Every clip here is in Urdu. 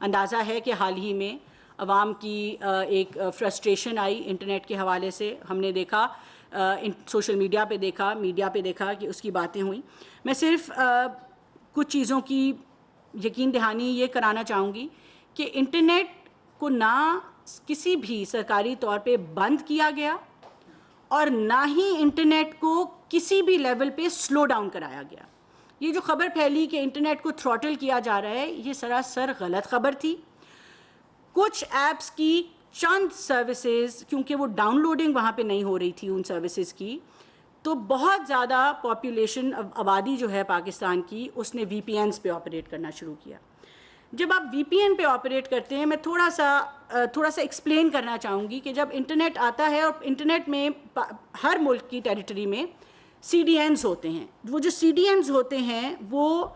اندازہ ہے کہ حال ہی میں عوام کی ایک فرسٹریشن آئی انٹرنیٹ کے حوالے سے. ہم نے دیکھا سوشل میڈیا پہ دیکھا کہ اس کی باتیں ہوئیں. میں صرف کچھ چیزوں کی یقین دہانی یہ کرانا چاہوں گی کہ انٹرنیٹ کو نہ کسی بھی سرکاری طور پہ بند کیا گیا اور نہ ہی انٹرنیٹ کو کسی بھی لیول پہ سلو ڈاؤن کرایا گیا. یہ جو خبر پھیلی کہ انٹرنیٹ کو تھروٹل کیا جا رہا ہے, یہ سراسر غلط خبر تھی. کچھ ایپس کی چند سروسز, کیونکہ وہ ڈاؤن لوڈنگ وہاں پہ نہیں ہو رہی تھی ان سروسز کی, تو بہت زیادہ پاپولیشن آبادی جو ہے پاکستان کی اس نے وی پی اینز پہ آپریٹ کرنا شروع کیا. جب آپ وی پی این پہ آپریٹ کرتے ہیں, میں تھوڑا سا ایکسپلین کرنا چاہوں گی کہ جب انٹرنیٹ آتا ہے اور انٹرنیٹ میں ہر ملک کی ٹیریٹری میں سی ڈی اینز ہوتے ہیں. وہ جو سی ڈی اینز ہوتے ہیں وہ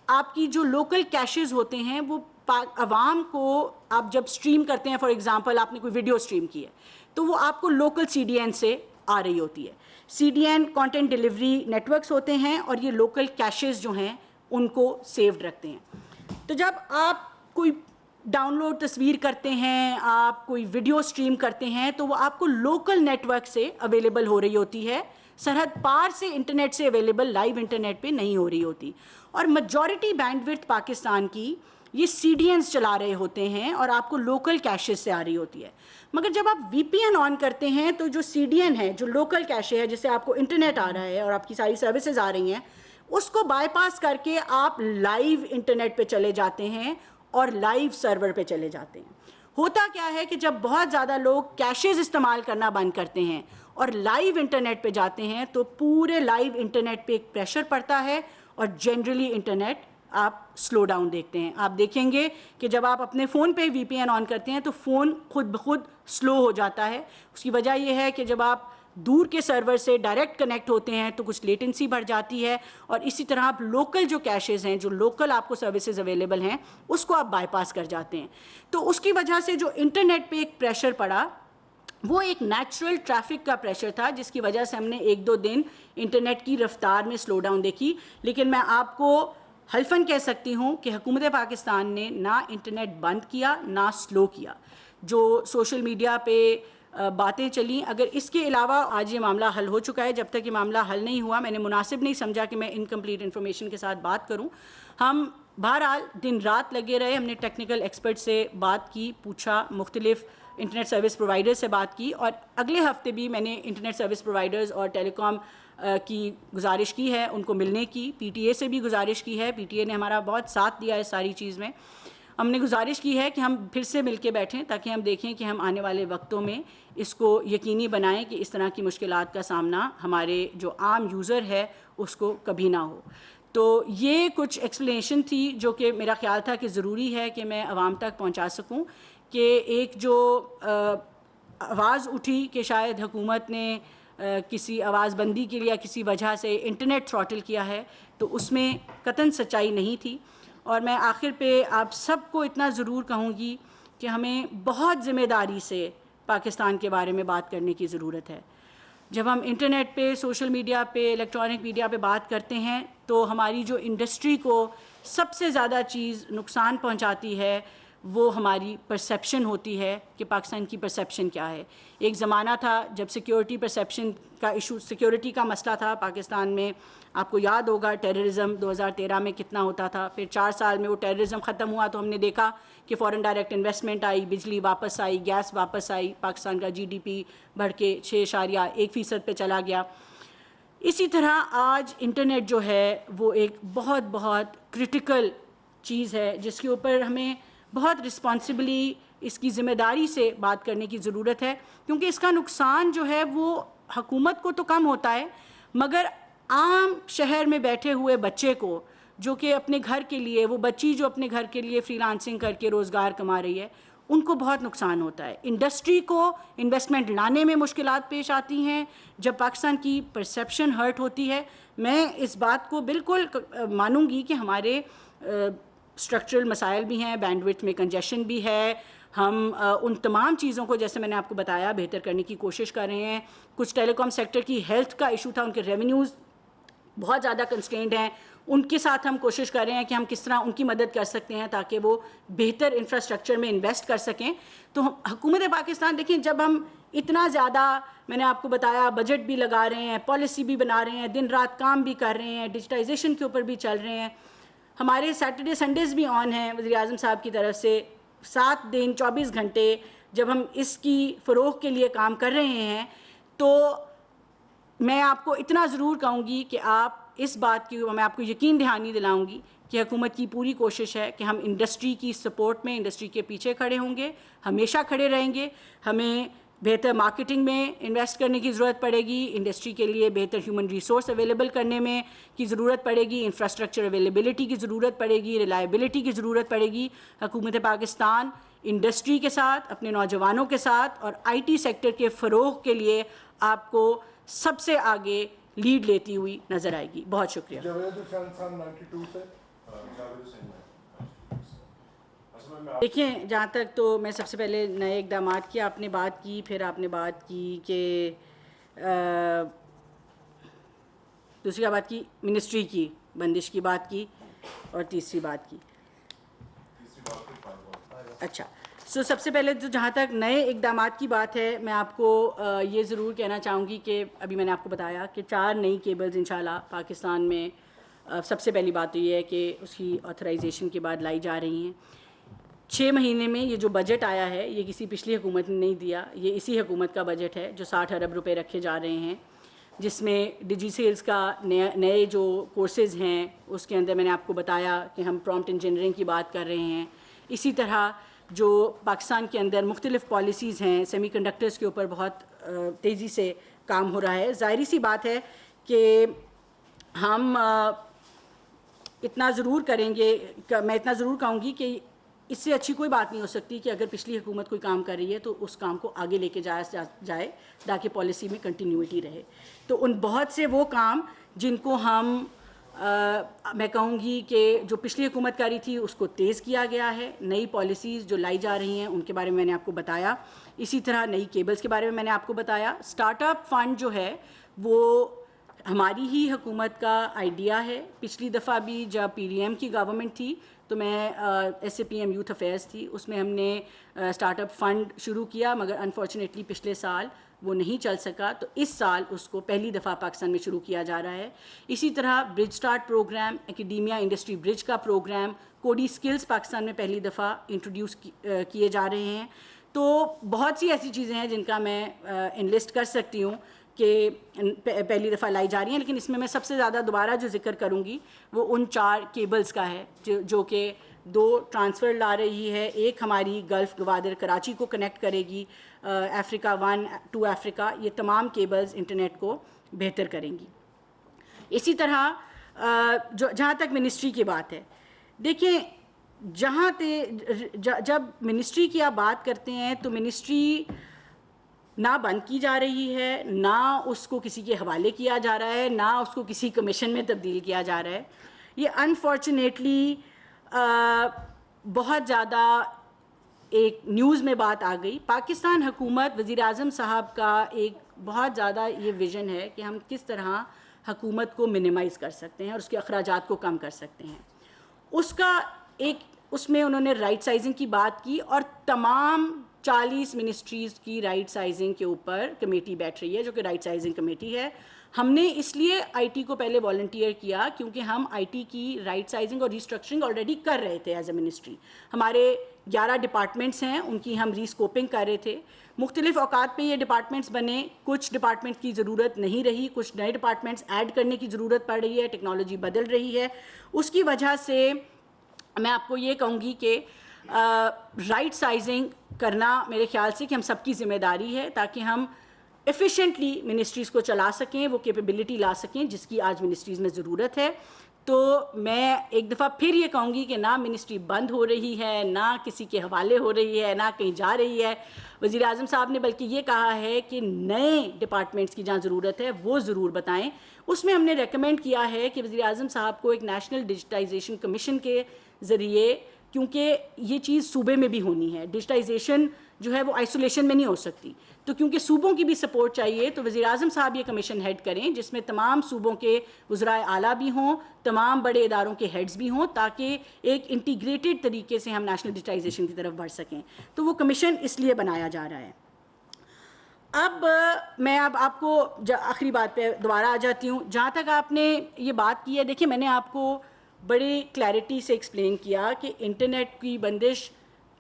آپ کی جو لوکل کیشز ہوتے ہیں وہ عوام کو آپ جب سٹریم کرتے ہیں, فار ایگزامپل آپ نے کوئی ویڈیو سٹریم کی ہے تو وہ آپ کو لوکل سی ڈی این سے آ رہی ہوتی ہے. C D N content delivery networks ہوتے ہیں اور یہ لوکل کیشز جو ہیں ان کو سیوڈ رکھتے ہیں. تو جب آپ کوئی ڈاؤن لوڈ تصویر کرتے ہیں, آپ کوئی ویڈیو سٹریم کرتے ہیں, تو وہ آپ کو لوکل نیٹ ورک سے اویلیبل ہو رہی ہوتی ہے, سرحد پار سے انٹرنیٹ سے اویلیبل لائیو انٹرنیٹ پہ نہیں ہو رہی ہوتی. اور میجورٹی بینڈ وڈتھ پاکستان کی یہ سی ڈی اینز چلا رہے ہوتے ہیں اور آپ کو لوکل کیشز سے آ رہی ہوتی ہے. مگر جب آپ وی پی این آن کرتے ہیں تو جو سی ڈی این ہے, جو لوکل کیشے ہے, جس سے آپ کو انٹرنیٹ آ رہا ہے اور آپ کی ساری سروسز آ رہی ہیں, اس کو بائی پاس کر کے آپ لائیو انٹرنیٹ پہ چلے جاتے ہیں اور لائیو سرور پہ چلے جاتے ہیں. ہوتا کیا ہے کہ جب بہت زیادہ لوگ کیشز استعمال کرنا بند کرتے ہیں اور لائیو انٹرنیٹ پہ جاتے ہیں تو پورے لائیو انٹرنیٹ پہ ایک پریشر پڑتا ہے اور جنرلی انٹرنیٹ آپ سلو ڈاؤن دیکھتے ہیں. آپ دیکھیں گے کہ جب آپ اپنے فون پہ وی پی این آن کرتے ہیں تو فون خود بخود سلو ہو جاتا ہے. اس کی وجہ یہ ہے کہ جب آپ دور کے سرور سے ڈائریکٹ کنیکٹ ہوتے ہیں تو کچھ لیٹنسی بڑھ جاتی ہے, اور اسی طرح آپ لوکل جو کیشز ہیں, جو لوکل آپ کو سروسز اویلیبل ہیں, اس کو آپ بائی پاس کر جاتے ہیں. تو اس کی وجہ سے جو انٹرنیٹ پہ ایک پریشر پڑا وہ ایک نیچرل ٹریفک کا پریشر تھا, جس کی وجہ سے ہم نے ایک دو دن انٹرنیٹ کی رفتار میں سلو ڈاؤن دیکھی. لیکن میں آپ کو حلفاً کہہ سکتی ہوں کہ حکومت پاکستان نے نہ انٹرنیٹ بند کیا نہ سلو کیا. جو سوشل میڈیا پہ باتیں چلیں, اگر اس کے علاوہ آج یہ معاملہ حل ہو چکا ہے, جب تک یہ معاملہ حل نہیں ہوا میں نے مناسب نہیں سمجھا کہ میں انکمپلیٹ انفارمیشن کے ساتھ بات کروں. ہم بہرحال دن رات لگے رہے, ہم نے ٹیکنیکل ایکسپرٹ سے بات کی, پوچھا, مختلف انٹرنیٹ سروس پرووائڈر سے بات کی, اور اگلے ہفتے بھی میں نے انٹرنیٹ سروس پرووائڈرز اور ٹیلی کام کی گزارش کی ہے ان کو ملنے کی. پی ٹی اے سے بھی گزارش کی ہے, پی ٹی اے نے ہمارا بہت ساتھ دیا ہے ساری چیز میں. ہم نے گزارش کی ہے کہ ہم پھر سے مل کے بیٹھیں تاکہ ہم دیکھیں کہ ہم آنے والے وقتوں میں اس کو یقینی بنائیں کہ اس طرح کی مشکلات کا سامنا ہمارے جو عام یوزر ہے اس کو کبھی نہ ہو. تو یہ کچھ ایکسپلینیشن تھی جو کہ میرا خیال تھا کہ ضروری ہے کہ میں عوام تک پہنچا سکوں, کہ ایک جو آواز اٹھی کہ شاید حکومت نے کسی آواز بندی کے لیے یا کسی وجہ سے انٹرنیٹ تھروٹل کیا ہے, تو اس میں قطعاً سچائی نہیں تھی. اور میں آخر پہ آپ سب کو اتنا ضرور کہوں گی کہ ہمیں بہت ذمہ داری سے پاکستان کے بارے میں بات کرنے کی ضرورت ہے. جب ہم انٹرنیٹ پہ, سوشل میڈیا پہ, الیکٹرانک میڈیا پہ بات کرتے ہیں تو ہماری جو انڈسٹری کو سب سے زیادہ چیز نقصان پہنچاتی ہے وہ ہماری پرسیپشن ہوتی ہے کہ پاکستان کی پرسیپشن کیا ہے. ایک زمانہ تھا جب سیکیورٹی پرسیپشن کا ایشو, سیکیورٹی کا مسئلہ تھا پاکستان میں, آپ کو یاد ہوگا ٹیررزم 2013 میں کتنا ہوتا تھا. پھر 4 سال میں وہ ٹیررزم ختم ہوا تو ہم نے دیکھا کہ فورن ڈائریکٹ انویسٹمنٹ آئی, بجلی واپس آئی, گیس واپس آئی, پاکستان کا جی ڈی پی بڑھ کے 6.1% پہ چلا گیا. اسی طرح آج انٹرنیٹ جو ہے وہ ایک بہت بہت کرٹیکل چیز ہے جس کے اوپر ہمیں بہت رسپانسبلی, اس کی ذمہ داری سے بات کرنے کی ضرورت ہے, کیونکہ اس کا نقصان جو ہے وہ حکومت کو تو کم ہوتا ہے مگر عام شہر میں بیٹھے ہوئے بچے کو, جو کہ اپنے گھر کے لیے, وہ بچی جو اپنے گھر کے لیے فری لانسنگ کر کے روزگار کما رہی ہے, ان کو بہت نقصان ہوتا ہے. انڈسٹری کو انویسٹمنٹ لانے میں مشکلات پیش آتی ہیں جب پاکستان کی پرسیپشن ہرٹ ہوتی ہے. میں اس بات کو بالکل مانوں گی کہ ہمارے اسٹرکچرل مسائل بھی ہیں, بینڈ وڈتھ میں کنجیشن بھی ہے, ہم ان تمام چیزوں کو جیسے میں نے آپ کو بتایا بہتر کرنے کی کوشش کر رہے ہیں. کچھ ٹیلی کام سیکٹر کی ہیلتھ کا ایشو تھا, ان کے ریونیوز بہت زیادہ کنسٹرینڈ ہیں, ان کے ساتھ ہم کوشش کر رہے ہیں کہ ہم کس طرح ان کی مدد کر سکتے ہیں تاکہ وہ بہتر انفراسٹرکچر میں انویسٹ کر سکیں. تو حکومت پاکستان دیکھیں, جب ہم اتنا زیادہ, میں نے آپ کو بتایا, بجٹ بھی لگا رہے ہیں, پالیسی بھی بنا رہے ہیں, دن رات کام بھی کر رہے ہیں, ڈیجیٹائزیشن کے اوپر بھی چل رہے ہیں, ہمارے سیٹرڈے سنڈیز بھی آن ہیں وزیر اعظم صاحب کی طرف سے 7 دن 24 گھنٹے, جب ہم اس کی فروغ کے لیے کام کر رہے ہیں, تو میں آپ کو اتنا ضرور کہوں گی کہ آپ اس بات کی, میں آپ کو یقین دہانی دلاؤں گی کہ حکومت کی پوری کوشش ہے کہ ہم انڈسٹری کی سپورٹ میں, انڈسٹری کے پیچھے کھڑے ہوں گے, ہمیشہ کھڑے رہیں گے. ہمیں بہتر مارکیٹنگ میں انویسٹ کرنے کی ضرورت پڑے گی, انڈسٹری کے لیے بہتر ہیومن ریسورس اویلیبل کرنے میں کی ضرورت پڑے گی, انفراسٹرکچر اویلیبلٹی کی ضرورت پڑے گی, ریلائبلٹی کی ضرورت پڑے گی. حکومت پاکستان انڈسٹری کے ساتھ, اپنے نوجوانوں کے ساتھ اور آئی ٹی سیکٹر کے فروغ کے لیے آپ کو سب سے آگے لیڈ لیتی ہوئی نظر آئے گی. بہت شکریہ. دیکھیں, جہاں تک تو میں سب سے پہلے نئے اقدامات کی آپ نے بات کی, پھر آپ نے بات کی کہ دوسری بات کی منسٹری کی بندش کی بات کی, اور تیسری بات کی. اچھا, سب سے پہلے تو جہاں تک نئے اقدامات کی بات ہے, میں آپ کو یہ ضرور کہنا چاہوں گی کہ ابھی میں نے آپ کو بتایا کہ 4 نئی کیبلز انشاءاللہ پاکستان میں, سب سے پہلی بات تو یہ ہے کہ اس کی آتھرائزیشن کے بعد لائی جا رہی ہیں. 6 مہینے میں یہ جو بجٹ آیا ہے یہ کسی پچھلی حکومت نے نہیں دیا, یہ اسی حکومت کا بجٹ ہے جو 60 ارب روپے رکھے جا رہے ہیں, جس میں ڈیجی سیلز کا نئے جو کورسز ہیں اس کے اندر میں نے آپ کو بتایا کہ ہم پرومپٹ انجینئرنگ کی بات کر رہے ہیں. اسی طرح جو پاکستان کے اندر مختلف پالیسیز ہیں, سیمی کنڈکٹرز کے اوپر بہت تیزی سے کام ہو رہا ہے. ظاہری سی بات ہے کہ ہم اتنا ضرور کریں گے, میں اتنا ضرور کہوں گی کہ اس سے اچھی کوئی بات نہیں ہو سکتی کہ اگر پچھلی حکومت کوئی کام کر رہی ہے تو اس کام کو آگے لے کے جائے تاکہ پالیسی میں کنٹینیوٹی رہے. تو ان بہت سے وہ کام جن کو ہم میں کہوں گی کہ جو پچھلی حکومت کری تھی اس کو تیز کیا گیا ہے. نئی پالیسیز جو لائی جا رہی ہیں ان کے بارے میں نے آپ کو بتایا. اسی طرح نئی کیبلز کے بارے میں نے آپ کو بتایا. اسٹارٹ اپ فنڈ جو ہے وہ ہماری ہی حکومت کا آئیڈیا ہے. پچھلی دفعہ بھی جب پی ڈی ایم کی گورنمنٹ تھی تو میں S A P M youth affairs تھی, اس میں ہم نے اسٹارٹ اپ فنڈ شروع کیا, مگر انفارچونیٹلی پچھلے سال وہ نہیں چل سکا. تو اس سال اس کو پہلی دفعہ پاکستان میں شروع کیا جا رہا ہے. اسی طرح برج سٹارٹ پروگرام, اکیڈیمیا انڈسٹری برج کا پروگرام, کوڈی سکلز پاکستان میں پہلی دفعہ انٹروڈیوس کیے جا رہے ہیں. تو بہت سی ایسی چیزیں ہیں جن کا میں انلسٹ کر سکتی ہوں کہ پہلی دفعہ لائی جا رہی ہیں, لیکن اس میں سب سے زیادہ دوبارہ جو ذکر کروں گی وہ ان 4 کیبلز کا ہے جو کہ 2 ٹرانسفر لا رہی ہے. ایک ہماری گلف گوادر کراچی کو کنیکٹ کرے گی, افریقہ 1 ٹو افریقہ. یہ تمام کیبلز انٹرنیٹ کو بہتر کریں گی. اسی طرح جہاں تک منسٹری کی بات ہے, دیکھیں جب منسٹری کی آپ بات کرتے ہیں تو منسٹری نہ بند کی جا رہی ہے, نہ اس کو کسی کے حوالے کیا جا رہا ہے, نہ اس کو کسی کمیشن میں تبدیل کیا جا رہا ہے. یہ انفارچونیٹلی بہت زیادہ ایک نیوز میں بات آ گئی. پاکستان حکومت, وزیر اعظم صاحب کا ایک بہت زیادہ یہ ویژن ہے کہ ہم کس طرح حکومت کو منیمائز کر سکتے ہیں اور اس کے اخراجات کو کم کر سکتے ہیں. اس میں انہوں نے رائٹ سائزنگ کی بات کی اور تمام 40 منسٹریز کی رائٹ سائزنگ کے اوپر کمیٹی بیٹھ رہی ہے جو کہ رائٹ سائزنگ کمیٹی ہے. ہم نے اس لیے آئی ٹی کو پہلے والنٹیئر کیا کیونکہ ہم آئی ٹی کی رائٹ سائزنگ اور ریسٹرکچرنگ آلریڈی کر رہے تھے ایز اے منسٹری. ہمارے 11 ڈپارٹمنٹس ہیں, ان کی ہم ریسکوپنگ کر رہے تھے. مختلف اوقات پہ یہ ڈپارٹمنٹس بنے, کچھ ڈپارٹمنٹ کی ضرورت نہیں رہی, کچھ نئے ڈپارٹمنٹس ایڈ کرنے کی ضرورت پڑ رہی ہے, ٹیکنالوجی بدل رہی ہے. اس کی وجہ سے میں آپ کو یہ کہوں گی کہ رائٹ سائزنگ کرنا میرے خیال سے کہ ہم سب کی ذمہ داری ہے تاکہ ہم ایفیشینٹلی منسٹریز کو چلا سکیں, وہ کیپیبلٹی لا سکیں جس کی آج منسٹریز میں ضرورت ہے. تو میں ایک دفعہ پھر یہ کہوں گی کہ نہ منسٹری بند ہو رہی ہے, نہ کسی کے حوالے ہو رہی ہے, نہ کہیں جا رہی ہے. وزیر اعظم صاحب نے بلکہ یہ کہا ہے کہ نئے ڈپارٹمنٹس کی جہاں ضرورت ہے وہ ضرور بتائیں. اس میں ہم نے ریکمینڈ کیا ہے کہ وزیر اعظم صاحب کو ایک نیشنل ڈیجیٹائزیشن کمیشن کے ذریعے کیونکہ یہ چیز صوبے میں بھی ہونی ہے. ڈیجیٹائزیشن جو ہے وہ آئسولیشن میں نہیں ہو سکتی, تو کیونکہ صوبوں کی بھی سپورٹ چاہیے تو وزیر اعظم صاحب یہ کمیشن ہیڈ کریں جس میں تمام صوبوں کے وزرائے اعلیٰ بھی ہوں, تمام بڑے اداروں کے ہیڈز بھی ہوں, تاکہ ایک انٹیگریٹڈ طریقے سے ہم نیشنل ڈیجیٹائزیشن کی طرف بڑھ سکیں. تو وہ کمیشن اس لیے بنایا جا رہا ہے. اب میں آپ کو آخری بات پہ دوبارہ آ جاتی ہوں. جہاں تک آپ نے یہ بات کی ہے, دیکھیں میں نے آپ کو بڑی کلیئرٹی سے ایکسپلین کیا کہ انٹرنیٹ کی بندش,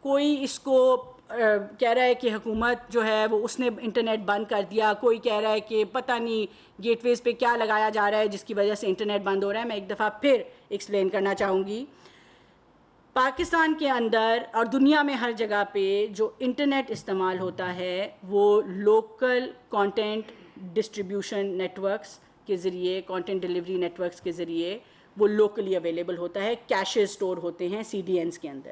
کوئی اس کو کہہ رہا ہے کہ حکومت جو ہے وہ اس نے انٹرنیٹ بند کر دیا, کوئی کہہ رہا ہے کہ پتہ نہیں گیٹ ویز پہ کیا لگایا جا رہا ہے جس کی وجہ سے انٹرنیٹ بند ہو رہا ہے. میں ایک دفعہ پھر ایکسپلین کرنا چاہوں گی, پاکستان کے اندر اور دنیا میں ہر جگہ پہ جو انٹرنیٹ استعمال ہوتا ہے وہ local content distribution networks کے ذریعے, کانٹینٹ ڈیلیوری نیٹ ورکس کے ذریعے وہ لوکلی اویلیبل ہوتا ہے. کیشز سٹور ہوتے ہیں CDNs کے اندر.